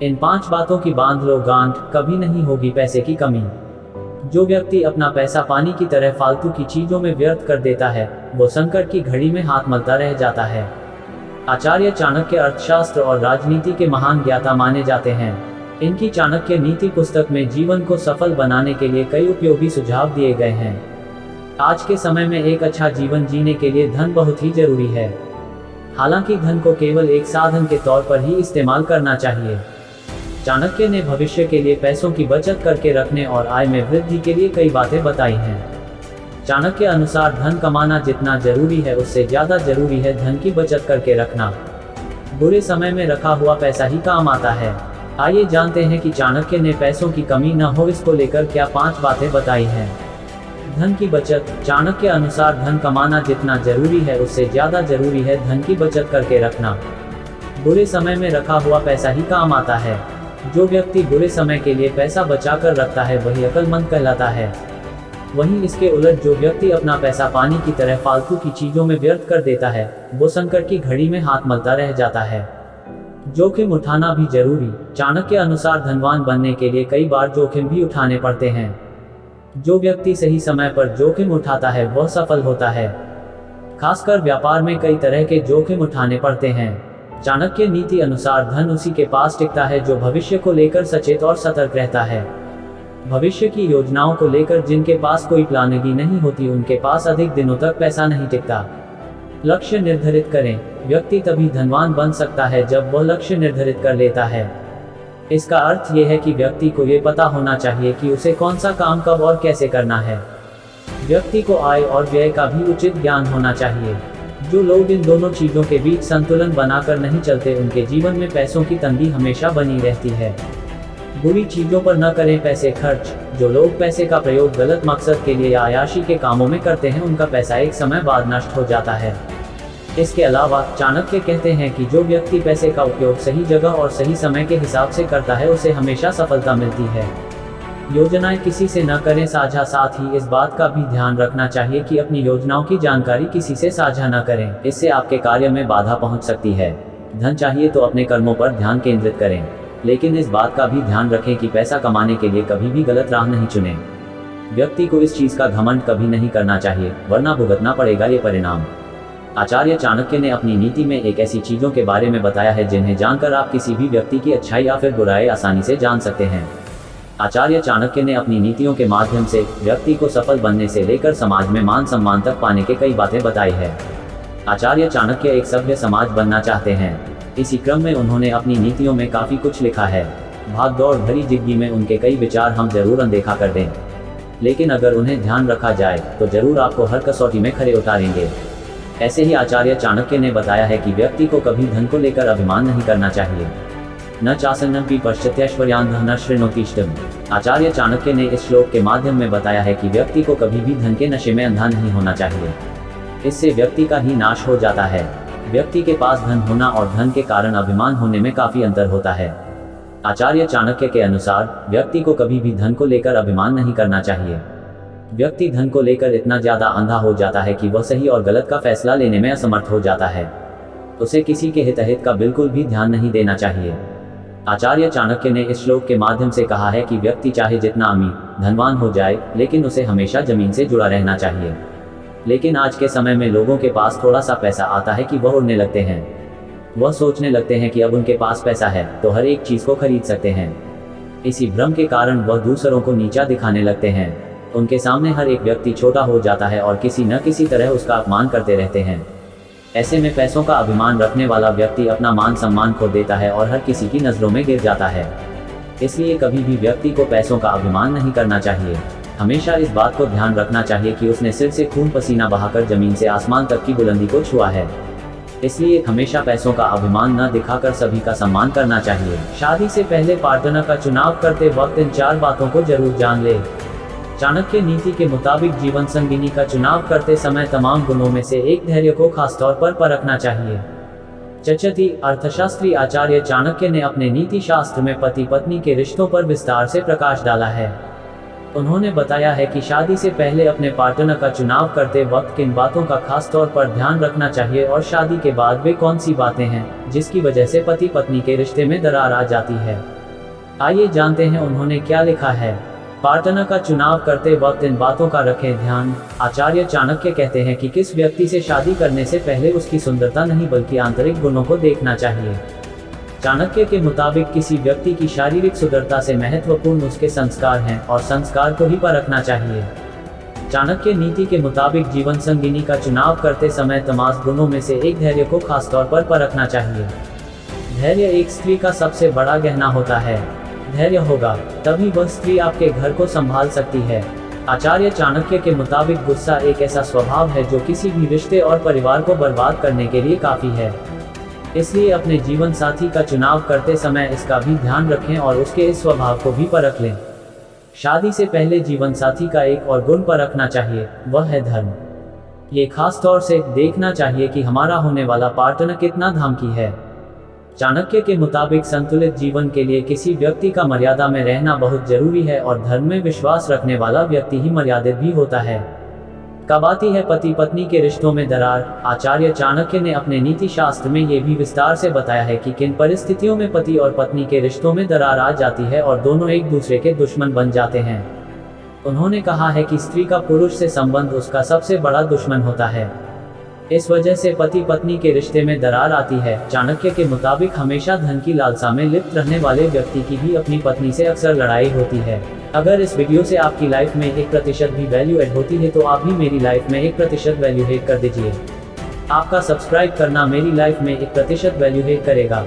इन 5 बातों की बांध लो गांठ, कभी नहीं होगी पैसे की कमी। जो व्यक्ति अपना पैसा पानी की तरह फालतू की चीजों में व्यर्थ कर देता है, वो संकट की घड़ी में हाथ मलता रह जाता है। आचार्य चाणक्य अर्थशास्त्र और राजनीति के महान ज्ञाता माने जाते हैं। इनकी चाणक्य नीति पुस्तक में जीवन को सफल बनाने के लिए कई उपयोगी सुझाव दिए गए हैं। आज के समय में एक अच्छा जीवन जीने के लिए धन बहुत ही जरूरी है। हालांकि धन को केवल एक साधन के तौर पर ही इस्तेमाल करना चाहिए। चाणक्य ने भविष्य के लिए पैसों की बचत करके रखने और आय में वृद्धि के लिए कई बातें बताई हैं। चाणक्य अनुसार धन कमाना जितना जरूरी है उससे ज्यादा जरूरी है धन की बचत करके रखना। बुरे समय में रखा हुआ पैसा ही काम आता है। आइए जानते हैं कि चाणक्य ने पैसों की कमी न हो इसको लेकर क्या 5 बातें बताई हैं। धन की बचत। चाणक्य अनुसार धन कमाना जितना जरूरी है उससे ज्यादा जरूरी है धन की बचत करके रखना। बुरे समय में रखा हुआ पैसा ही काम आता है। जो व्यक्ति बुरे समय के लिए पैसा बचा कर रखता है वही अक्लमंद कहलाता है। वहीं इसके उलट जो व्यक्ति अपना पैसा पानी की तरह फालतू की चीजों में व्यर्थ कर देता है, वो संकट की घड़ी में हाथ मलता रह जाता है। जोखिम उठाना भी जरूरी। चाणक्य अनुसार धनवान बनने के लिए कई बार जोखिम भी उठाने पड़ते हैं। जो व्यक्ति सही समय पर जोखिम उठाता है वह सफल होता है। खासकर व्यापार में कई तरह के जोखिम उठाने पड़ते हैं। चाणक्य नीति अनुसार धन उसी के पास टिकता है जो भविष्य को लेकर सचेत और सतर्क रहता है। भविष्य की योजनाओं को लेकर जिनके पास कोई प्लानिंग नहीं होती उनके पास अधिक दिनों तक पैसा नहीं टिकता। लक्ष्य निर्धारित करें। व्यक्ति तभी धनवान बन सकता है जब वह लक्ष्य निर्धारित कर लेता है। इसका अर्थ यह है कि व्यक्ति को ये पता होना चाहिए कि उसे कौन सा काम कब और कैसे करना है। व्यक्ति को आय और व्यय का भी उचित ज्ञान होना चाहिए। जो लोग इन दोनों चीजों के बीच संतुलन बनाकर नहीं चलते उनके जीवन में पैसों की तंगी हमेशा बनी रहती है। बुरी चीजों पर न करें पैसे खर्च। जो लोग पैसे का प्रयोग गलत मकसद के लिए या अयाशी के कामों में करते हैं उनका पैसा एक समय बाद नष्ट हो जाता है। इसके अलावा चाणक्य कहते हैं कि जो व्यक्ति पैसे का उपयोग सही जगह और सही समय के हिसाब से करता है उसे हमेशा सफलता मिलती है। योजनाएं किसी से न करें साझा। साथ ही इस बात का भी ध्यान रखना चाहिए कि अपनी योजनाओं की जानकारी किसी से साझा न करें, इससे आपके कार्य में बाधा पहुंच सकती है। धन चाहिए तो अपने कर्मों पर ध्यान केंद्रित करें, लेकिन इस बात का भी ध्यान रखें कि पैसा कमाने के लिए कभी भी गलत राह नहीं चुनें। व्यक्ति को इस चीज का घमंड कभी नहीं करना चाहिए, वरना भुगतना पड़ेगा ये परिणाम। आचार्य चाणक्य ने अपनी नीति में एक ऐसी चीजों के बारे में बताया है जिन्हें जानकर आप किसी भी व्यक्ति की अच्छाई या फिर बुराई आसानी से जान सकते हैं। आचार्य चाणक्य ने अपनी नीतियों के माध्यम से व्यक्ति को सफल बनने से लेकर समाज में मान सम्मान तक पाने के कई बातें बताई है। आचार्य चाणक्य एक सभ्य समाज बनना चाहते हैं। इसी क्रम में उन्होंने अपनी नीतियों में काफी कुछ लिखा है। भागदौड़ भरी जिंदगी में उनके कई विचार हम जरूर अनदेखा कर दें, लेकिन अगर उन्हें ध्यान रखा जाए तो जरूर आपको हर कसौटी में खरे उतारेंगे। ऐसे ही आचार्य चाणक्य ने बताया है कि व्यक्ति को कभी धन को लेकर अभिमान नहीं करना चाहिए। न चासन्नपि पश्चात्यैश्वर्यान्धः शृणोतिष्ठम्। आचार्य चाणक्य ने इस श्लोक के माध्यम में बताया है कि व्यक्ति को कभी भी धन के नशे में अंधा नहीं होना चाहिए। इससे व्यक्ति का ही नाश हो जाता है। व्यक्ति के पास धन होना और धन के कारण अभिमान होने में काफी अंतर होता है। आचार्य चाणक्य के अनुसार व्यक्ति को कभी भी धन को लेकर अभिमान नहीं करना चाहिए। व्यक्ति धन को लेकर इतना ज्यादा अंधा हो जाता है कि वह सही और गलत का फैसला लेने में असमर्थ हो जाता है। उसे किसी के हितहित का बिल्कुल भी ध्यान नहीं देना चाहिए। आचार्य चाणक्य ने इस श्लोक के माध्यम से कहा है कि व्यक्ति चाहे जितना अमीर धनवान हो जाए, लेकिन उसे हमेशा जमीन से जुड़ा रहना चाहिए। लेकिन आज के समय में लोगों के पास थोड़ा सा पैसा आता है कि वह उड़ने लगते हैं। वह सोचने लगते हैं कि अब उनके पास पैसा है तो हर एक चीज को खरीद सकते हैं। इसी भ्रम के कारण वह दूसरों को नीचा दिखाने लगते हैं। उनके सामने हर एक व्यक्ति छोटा हो जाता है और किसी न किसी तरह उसका अपमान करते रहते हैं। ऐसे में पैसों का अभिमान रखने वाला व्यक्ति अपना मान सम्मान खो देता है और हर किसी की नजरों में गिर जाता है। इसलिए कभी भी व्यक्ति को पैसों का अभिमान नहीं करना चाहिए। हमेशा इस बात को ध्यान रखना चाहिए कि उसने सिर से खून पसीना बहाकर जमीन से आसमान तक की बुलंदी को छुआ है। इसलिए हमेशा पैसों का अभिमान न दिखाकर सभी का सम्मान करना चाहिए। शादी से पहले पार्टनर का चुनाव करते वक्त इन 4 बातों को जरूर जान ले। चाणक्य नीति के मुताबिक जीवन संगिनी का चुनाव करते समय तमाम गुणों में से एक धैर्य को खासतौर पर परखना चाहिए। चचती अर्थशास्त्री आचार्य चाणक्य ने अपने नीति शास्त्र में पति पत्नी के रिश्तों पर विस्तार से प्रकाश डाला है। उन्होंने बताया है कि शादी से पहले अपने पार्टनर का चुनाव करते वक्त किन बातों का खास तौर पर ध्यान रखना चाहिए और शादी के बाद वे कौन सी बातें हैं जिसकी वजह से पति पत्नी के रिश्ते में दरार आ जाती है। आइए जानते हैं उन्होंने क्या लिखा है। पार्टनर का चुनाव करते वक्त इन बातों का रखें ध्यान। आचार्य चाणक्य कहते हैं कि किस व्यक्ति से शादी करने से पहले उसकी सुंदरता नहीं बल्कि आंतरिक गुणों को देखना चाहिए। चाणक्य के मुताबिक किसी व्यक्ति की शारीरिक सुंदरता से महत्वपूर्ण उसके संस्कार हैं और संस्कार को ही परखना चाहिए। चाणक्य नीति के मुताबिक जीवन संगिनी का चुनाव करते समय तमाम गुणों में से एक धैर्य को खास तौर पर परखना चाहिए। धैर्य एक स्त्री का सबसे बड़ा गहना होता है। धैर्य होगा तभी वह स्त्री आपके घर को संभाल सकती है। आचार्य चाणक्य के मुताबिक गुस्सा एक ऐसा स्वभाव है जो किसी भी रिश्ते और परिवार को बर्बाद करने के लिए काफी है। इसलिए अपने जीवन साथी का चुनाव करते समय इसका भी ध्यान रखें और उसके इस स्वभाव को भी परख लें। शादी से पहले जीवन साथी का एक और गुण परखना चाहिए, वह है धर्म। ये खास तौर से देखना चाहिए कि हमारा होने वाला पार्टनर कितना धार्मिक है। चाणक्य के मुताबिक संतुलित जीवन के लिए किसी व्यक्ति का मर्यादा में रहना बहुत जरूरी है और धर्म में विश्वास रखने वाला व्यक्ति ही मर्यादित भी होता है। कब आती है पति पत्नी के रिश्तों में दरार? आचार्य चाणक्य ने अपने नीति शास्त्र में ये भी विस्तार से बताया है कि किन परिस्थितियों में पति और पत्नी के रिश्तों में दरार आ जाती है और दोनों एक दूसरे के दुश्मन बन जाते हैं। उन्होंने कहा है कि स्त्री का पुरुष से संबंध उसका सबसे बड़ा दुश्मन होता है। इस वजह से पति पत्नी के रिश्ते में दरार आती है। चाणक्य के मुताबिक हमेशा धन की लालसा में लिप्त रहने वाले व्यक्ति की भी अपनी पत्नी से अक्सर लड़ाई होती है। अगर इस वीडियो से आपकी लाइफ में 1% भी वैल्यू ऐड होती है तो आप भी मेरी लाइफ में 1% वैल्यू ऐड कर दीजिए। आपका सब्सक्राइब करना मेरी लाइफ में 1% वैल्यू ऐड करेगा।